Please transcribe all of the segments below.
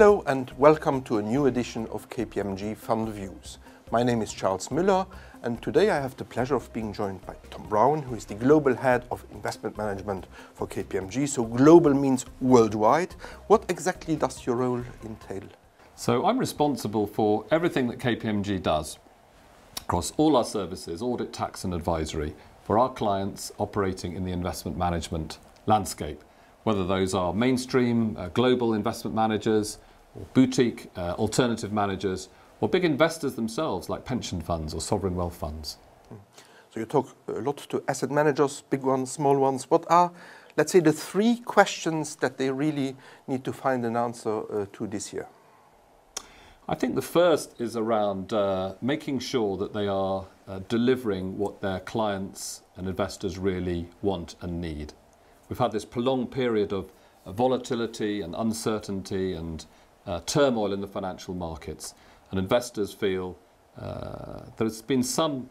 Hello and welcome to a new edition of KPMG Fund Views. My name is Charles Muller and today I have the pleasure of being joined by Tom Brown, who is the Global Head of Investment Management for KPMG. So global means worldwide. What exactly does your role entail? So I'm responsible for everything that KPMG does across all our services, audit, tax and advisory, for our clients operating in the investment management landscape, whether those are mainstream, global investment managers, or boutique, alternative managers, or big investors themselves like pension funds or sovereign wealth funds. So you talk a lot to asset managers, big ones, small ones. What are, let's say, the three questions that they really need to find an answer to this year? I think the first is around making sure that they are delivering what their clients and investors really want and need. We've had this prolonged period of volatility and uncertainty and turmoil in the financial markets, and investors feel there's been some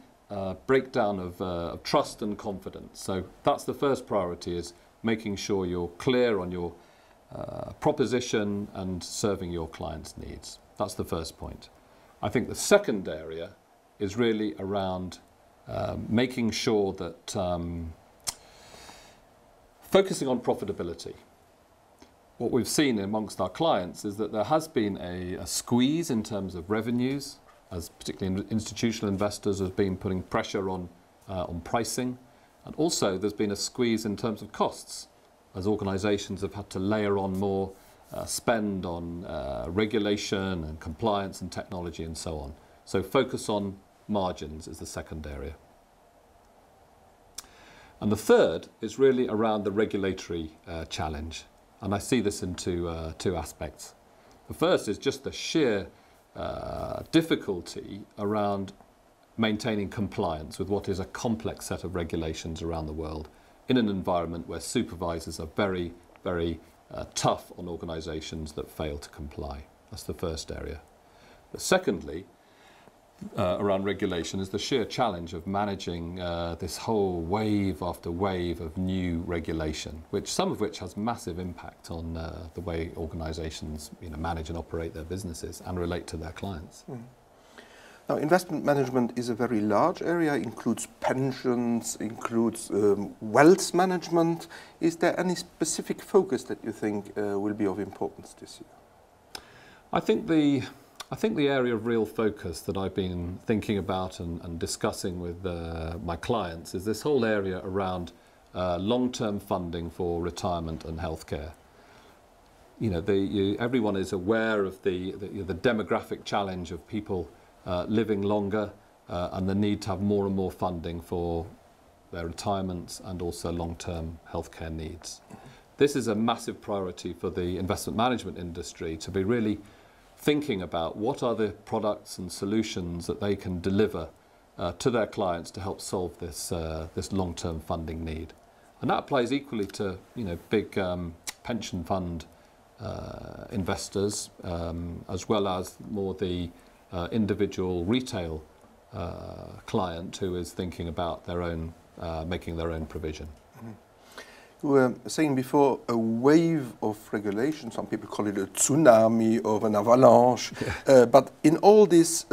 breakdown of trust and confidence. So that's the first priority, is making sure you're clear on your proposition and serving your clients' needs. That's the first point. I think the second area is really around making sure that focusing on profitability. What we've seen amongst our clients is that there has been a squeeze in terms of revenues, as particularly institutional investors have been putting pressure on pricing, and also there's been a squeeze in terms of costs, as organisations have had to layer on more spend on regulation and compliance and technology and so on. So focus on margins is the second area. And the third is really around the regulatory challenge. And I see this in two aspects. The first is just the sheer difficulty around maintaining compliance with what is a complex set of regulations around the world in an environment where supervisors are very, very tough on organisations that fail to comply. That's the first area. But secondly, around regulation is the sheer challenge of managing this whole wave after wave of new regulation, some of which has massive impact on the way organisations manage and operate their businesses and relate to their clients. Now, investment management is a very large area, includes pensions, includes wealth management. Is there any specific focus that you think will be of importance this year? I think the area of real focus that I've been thinking about and discussing with my clients is this whole area around long-term funding for retirement and healthcare. Everyone is aware of the demographic challenge of people living longer and the need to have more and more funding for their retirements and also long-term healthcare needs. This is a massive priority for the investment management industry, to be really thinking about what are the products and solutions that they can deliver to their clients to help solve this long-term funding need. And that applies equally to big pension fund investors, as well as more the individual retail client who is thinking about making their own provision. You were saying before a wave of regulation. Some people call it a tsunami or an avalanche. Yeah. But in all this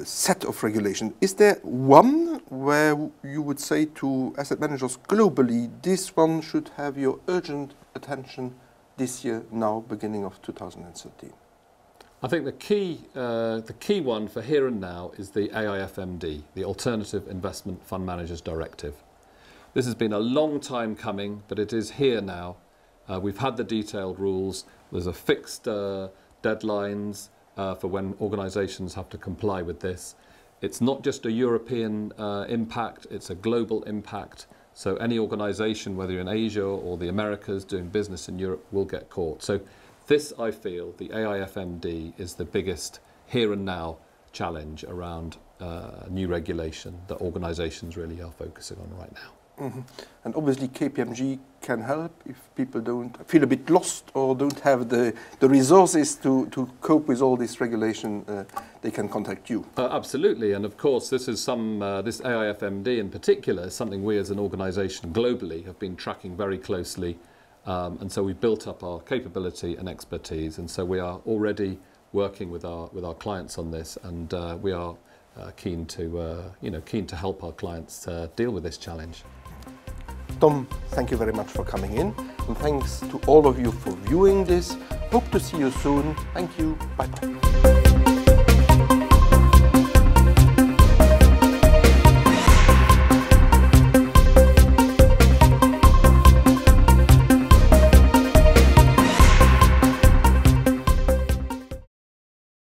set of regulation, is there one where you would say to asset managers globally, this one should have your urgent attention this year, now, beginning of 2013? I think the key one for here and now is the AIFMD, the Alternative Investment Fund Managers Directive. This has been a long time coming, but it is here now. We've had the detailed rules. There's a fixed deadlines for when organisations have to comply with this. It's not just a European impact, it's a global impact. So any organisation, whether you're in Asia or the Americas doing business in Europe, will get caught. So this, I feel, the AIFMD is the biggest here and now challenge around new regulation that organisations really are focusing on right now. Mm-hmm. And obviously KPMG can help if people don't feel a bit lost or don't have the resources to cope with all this regulation. They can contact you. Absolutely, and of course this AIFMD in particular is something we as an organisation globally have been tracking very closely And so we've built up our capability and expertise, and so we are already working with our clients on this, and we are keen to help our clients deal with this challenge. Tom, thank you very much for coming in, and thanks to all of you for viewing this. Hope to see you soon. Thank you. Bye-bye.